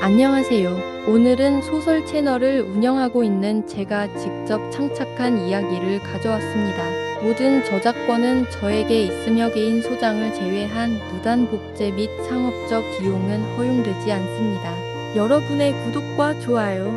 안녕하세요. 오늘은 소설 채널을 운영하고 있는 제가 직접 창작한 이야기를 가져왔습니다. 모든 저작권은 저에게 있으며 개인 소장을 제외한 무단 복제 및 상업적 이용은 허용되지 않습니다. 여러분의 구독과 좋아요,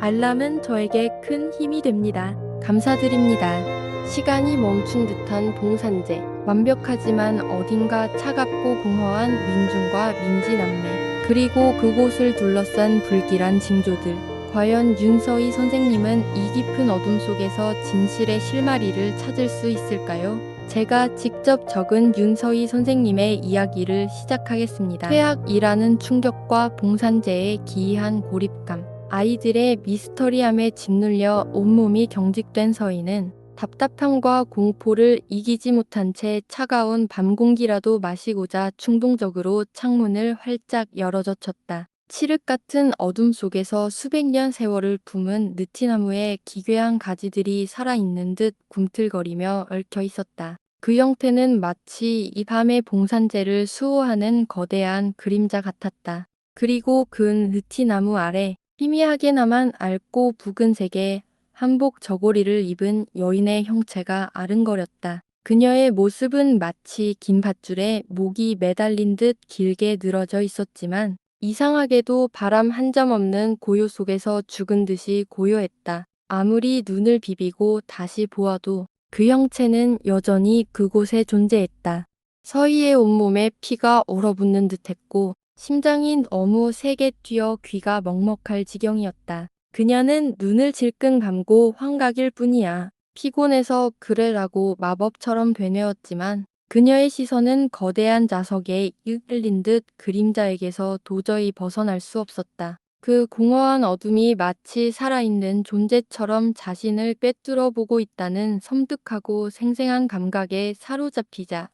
알람은 저에게 큰 힘이 됩니다. 감사드립니다. 시간이 멈춘 듯한 봉산제. 완벽하지만 어딘가 차갑고 공허한 민중과 민지남매. 그리고 그곳을 둘러싼 불길한 징조들. 과연 윤서희 선생님은 이 깊은 어둠 속에서 진실의 실마리를 찾을 수 있을까요? 제가 직접 적은 윤서희 선생님의 이야기를 시작하겠습니다. 퇴학이라는 충격과 봉산제의 기이한 고립감. 아이들의 미스터리함에 짓눌려 온몸이 경직된 서희는 답답함과 공포를 이기지 못한 채 차가운 밤 공기라도 마시고자 충동적으로 창문을 활짝 열어젖혔다. 칠흑 같은 어둠 속에서 수백 년 세월을 품은 느티나무의 기괴한 가지들이 살아있는 듯 꿈틀거리며 얽혀 있었다. 그 형태는 마치 이 밤의 봉산제를 수호하는 거대한 그림자 같았다. 그리고 그 느티나무 아래 희미하게나만 얇고 붉은색의 한복 저고리를 입은 여인의 형체가 아른거렸다. 그녀의 모습은 마치 긴 밧줄에 목이 매달린 듯 길게 늘어져 있었지만 이상하게도 바람 한 점 없는 고요 속에서 죽은 듯이 고요했다. 아무리 눈을 비비고 다시 보아도 그 형체는 여전히 그곳에 존재했다. 서희의 온몸에 피가 얼어붙는 듯했고 심장이 너무 세게 뛰어 귀가 먹먹할 지경이었다. 그녀는 눈을 질끈 감고 환각일 뿐이야. 피곤해서 그래라고 마법처럼 되뇌었지만 그녀의 시선은 거대한 자석에 이끌린 듯 그림자에게서 도저히 벗어날 수 없었다. 그 공허한 어둠이 마치 살아있는 존재처럼 자신을 꿰뚫어 보고 있다는 섬뜩하고 생생한 감각에 사로잡히자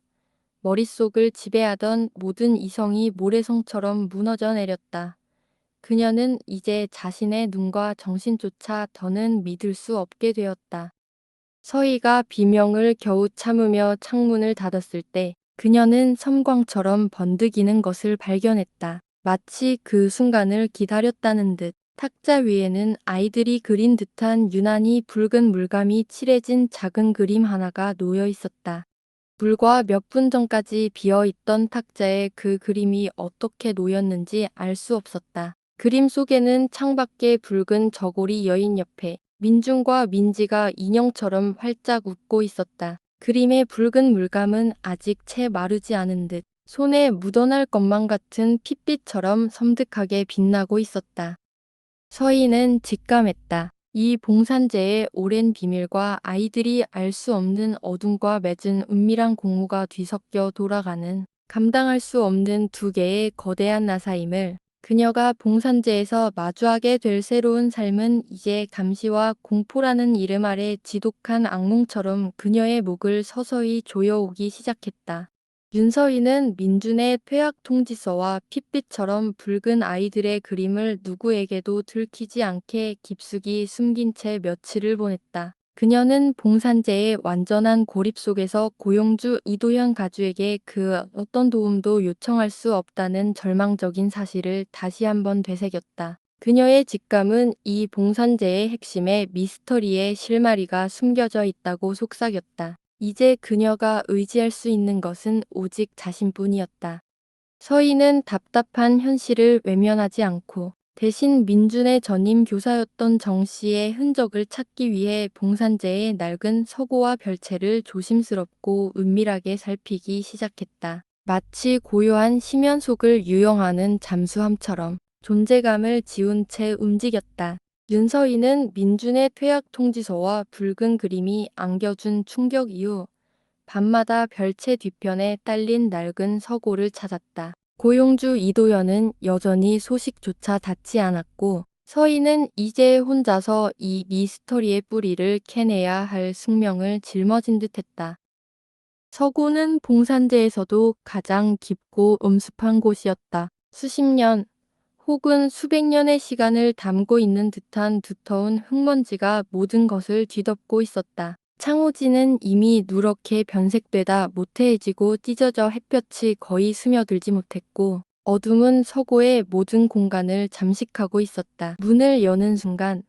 머릿속을 지배하던 모든 이성이 모래성처럼 무너져 내렸다. 그녀는 이제 자신의 눈과 정신조차 더는 믿을 수 없게 되었다. 서희가 비명을 겨우 참으며 창문을 닫았을 때 그녀는 섬광처럼 번득이는 것을 발견했다. 마치 그 순간을 기다렸다는 듯 탁자 위에는 아이들이 그린 듯한 유난히 붉은 물감이 칠해진 작은 그림 하나가 놓여 있었다. 불과 몇 분 전까지 비어있던 탁자에 그 그림이 어떻게 놓였는지 알 수 없었다. 그림 속에는 창밖에 붉은 저고리 여인 옆에 민중과 민지가 인형처럼 활짝 웃고 있었다. 그림의 붉은 물감은 아직 채 마르지 않은 듯 손에 묻어날 것만 같은 핏빛처럼 섬뜩하게 빛나고 있었다. 서희는 직감했다. 이 봉산제의 오랜 비밀과 아이들이 알 수 없는 어둠과 맺은 은밀한 공모가 뒤섞여 돌아가는 감당할 수 없는 두 개의 거대한 나사임을 그녀가 봉산제에서 마주하게 될 새로운 삶은 이제 감시와 공포라는 이름 아래 지독한 악몽처럼 그녀의 목을 서서히 조여오기 시작했다. 윤서희는 민준의 퇴학 통지서와 핏빛처럼 붉은 아이들의 그림을 누구에게도 들키지 않게 깊숙이 숨긴 채 며칠을 보냈다. 그녀는 봉산제의 완전한 고립 속에서 고용주 이도현 가주에게 그 어떤 도움도 요청할 수 없다는 절망적인 사실을 다시 한번 되새겼다. 그녀의 직감은 이 봉산제의 핵심에 미스터리의 실마리가 숨겨져 있다고 속삭였다. 이제 그녀가 의지할 수 있는 것은 오직 자신뿐이었다. 서희는 답답한 현실을 외면하지 않고 대신 민준의 전임 교사였던 정 씨의 흔적을 찾기 위해 봉산제의 낡은 서고와 별채를 조심스럽고 은밀하게 살피기 시작했다. 마치 고요한 심연 속을 유영하는 잠수함처럼 존재감을 지운 채 움직였다. 윤서희는 민준의 퇴학 통지서와 붉은 그림이 안겨준 충격 이후 밤마다 별채 뒤편에 딸린 낡은 서고를 찾았다. 고용주 이도현은 여전히 소식조차 닿지 않았고 서희는 이제 혼자서 이 미스터리의 뿌리를 캐내야 할 숙명을 짊어진 듯했다. 서고는 봉산제에서도 가장 깊고 엄습한 곳이었다. 수십 년 혹은 수백 년의 시간을 담고 있는 듯한 두터운 흙먼지가 모든 것을 뒤덮고 있었다. 창호지는 이미 누렇게 변색되다 모태해지고 찢어져 햇볕이 거의 스며들지 못했고 어둠은 서고의 모든 공간을 잠식하고 있었다. 문을 여는 순간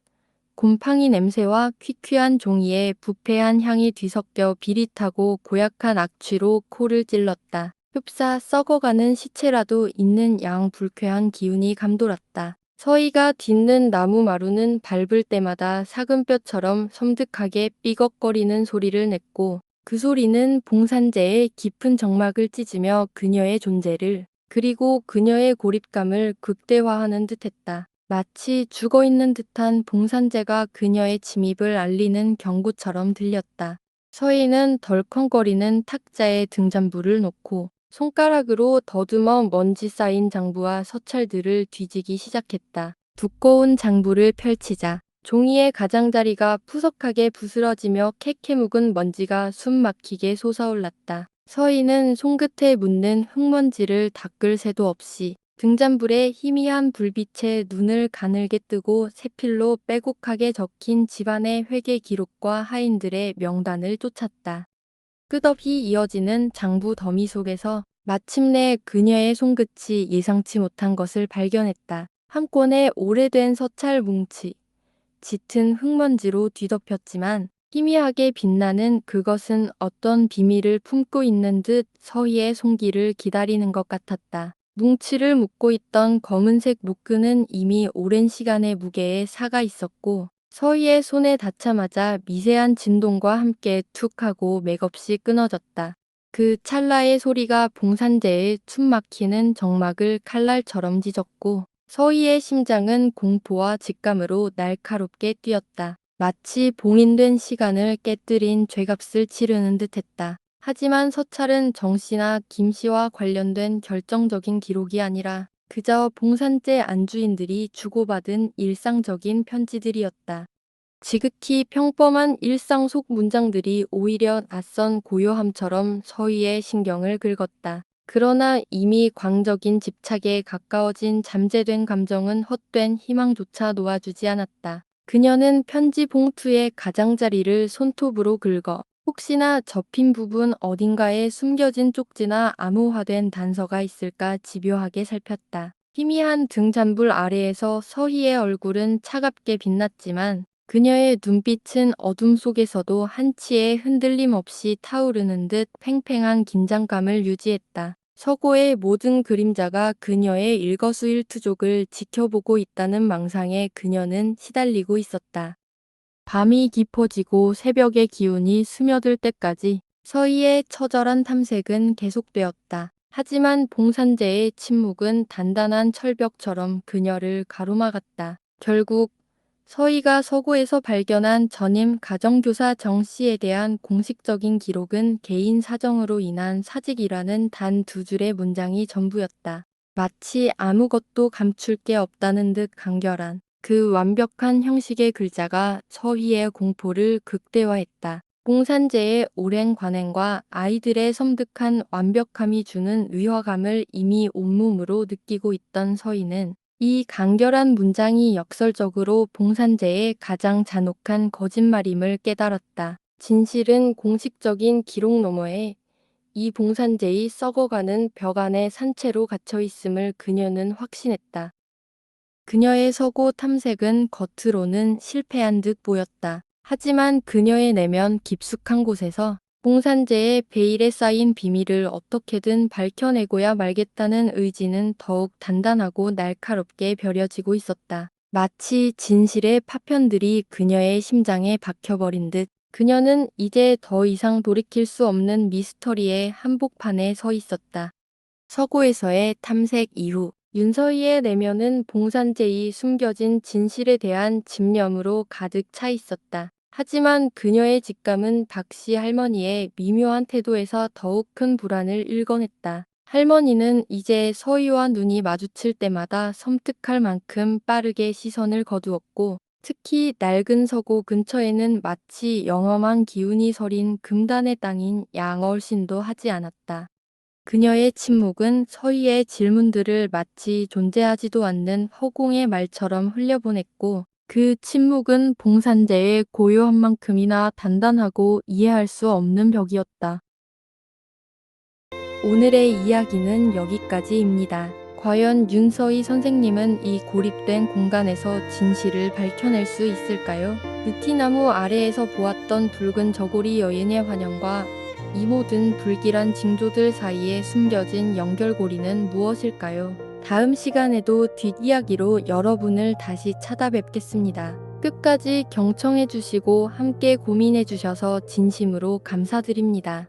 곰팡이 냄새와 퀴퀴한 종이에 부패한 향이 뒤섞여 비릿하고 고약한 악취로 코를 찔렀다. 흡사 썩어가는 시체라도 있는 양 불쾌한 기운이 감돌았다. 서희가 딛는 나무 마루는 밟을 때마다 사금뼈처럼 섬뜩하게 삐걱거리는 소리를 냈고 그 소리는 봉산재의 깊은 정막을 찢으며 그녀의 존재를 그리고 그녀의 고립감을 극대화하는 듯했다. 마치 죽어있는 듯한 봉산재가 그녀의 침입을 알리는 경고처럼 들렸다. 서희는 덜컹거리는 탁자에 등잔불을 놓고 손가락으로 더듬어 먼지 쌓인 장부와 서찰들을 뒤지기 시작했다. 두꺼운 장부를 펼치자 종이의 가장자리가 푸석하게 부스러지며 캐캐 묵은 먼지가 숨 막히게 솟아올랐다. 서희는 손끝에 묻는 흙먼지를 닦을 새도 없이 등잔불에 희미한 불빛에 눈을 가늘게 뜨고 세필로 빼곡하게 적힌 집안의 회계 기록과 하인들의 명단을 쫓았다. 끝없이 이어지는 장부 더미 속에서 마침내 그녀의 손끝이 예상치 못한 것을 발견했다. 한 권의 오래된 서찰 뭉치. 짙은 흙먼지로 뒤덮였지만 희미하게 빛나는 그것은 어떤 비밀을 품고 있는 듯 서희의 손길을 기다리는 것 같았다. 뭉치를 묶고 있던 검은색 묶근은 이미 오랜 시간의 무게에 사가 있었고 서희의 손에 닿자마자 미세한 진동과 함께 툭 하고 맥없이 끊어졌다. 그 찰나의 소리가 봉산재의 숨 막히는 정막을 칼날처럼 찢었고 서희의 심장은 공포와 직감으로 날카롭게 뛰었다. 마치 봉인된 시간을 깨뜨린 죗값을 치르는 듯했다. 하지만 서찰은 정 씨나 김 씨와 관련된 결정적인 기록이 아니라 그저 봉산재 안주인들이 주고받은 일상적인 편지들이었다. 지극히 평범한 일상 속 문장들이 오히려 낯선 고요함처럼 서희의 신경을 긁었다. 그러나 이미 광적인 집착에 가까워진 잠재된 감정은 헛된 희망조차 놓아주지 않았다. 그녀는 편지 봉투의 가장자리를 손톱으로 긁어 혹시나 접힌 부분 어딘가에 숨겨진 쪽지나 암호화된 단서가 있을까 집요하게 살폈다. 희미한 등잔불 아래에서 서희의 얼굴은 차갑게 빛났지만 그녀의 눈빛은 어둠 속에서도 한치의 흔들림 없이 타오르는 듯 팽팽한 긴장감을 유지했다. 서고의 모든 그림자가 그녀의 일거수일투족을 지켜보고 있다는 망상에 그녀는 시달리고 있었다. 밤이 깊어지고 새벽의 기운이 스며들 때까지 서희의 처절한 탐색은 계속되었다. 하지만 봉산재의 침묵은 단단한 철벽처럼 그녀를 가로막았다. 결국 서희가 서고에서 발견한 전임 가정교사 정 씨에 대한 공식적인 기록은 개인 사정으로 인한 사직이라는 단 두 줄의 문장이 전부였다. 마치 아무것도 감출 게 없다는 듯 간결한 그 완벽한 형식의 글자가 서희의 공포를 극대화했다. 봉산재의 오랜 관행과 아이들의 섬뜩한 완벽함이 주는 위화감을 이미 온몸으로 느끼고 있던 서희는 이 간결한 문장이 역설적으로 봉산재의 가장 잔혹한 거짓말임을 깨달았다. 진실은 공식적인 기록 너머에 이 봉산재의 썩어가는 벽 안에 산채로 갇혀 있음을 그녀는 확신했다. 그녀의 서고 탐색은 겉으로는 실패한 듯 보였다. 하지만 그녀의 내면 깊숙한 곳에서 봉산재의 베일에 쌓인 비밀을 어떻게든 밝혀내고야 말겠다는 의지는 더욱 단단하고 날카롭게 벼려지고 있었다. 마치 진실의 파편들이 그녀의 심장에 박혀버린 듯 그녀는 이제 더 이상 돌이킬 수 없는 미스터리의 한복판에 서 있었다. 서고에서의 탐색 이후 윤서희의 내면은 봉산재의 숨겨진 진실에 대한 집념으로 가득 차 있었다. 하지만 그녀의 직감은 박씨 할머니의 미묘한 태도에서 더욱 큰 불안을 일궈냈다. 할머니는 이제 서희와 눈이 마주칠 때마다 섬뜩할 만큼 빠르게 시선을 거두었고 특히 낡은 서고 근처에는 마치 영험한 기운이 서린 금단의 땅인 양얼신도 하지 않았다. 그녀의 침묵은 서희의 질문들을 마치 존재하지도 않는 허공의 말처럼 흘려보냈고 그 침묵은 봉산재의 고요한 만큼이나 단단하고 이해할 수 없는 벽이었다. 오늘의 이야기는 여기까지입니다. 과연 윤서희 선생님은 이 고립된 공간에서 진실을 밝혀낼 수 있을까요? 느티나무 아래에서 보았던 붉은 저고리 여인의 환영과 이 모든 불길한 징조들 사이에 숨겨진 연결고리는 무엇일까요? 다음 시간에도 뒷이야기로 여러분을 다시 찾아뵙겠습니다. 끝까지 경청해주시고 함께 고민해주셔서 진심으로 감사드립니다.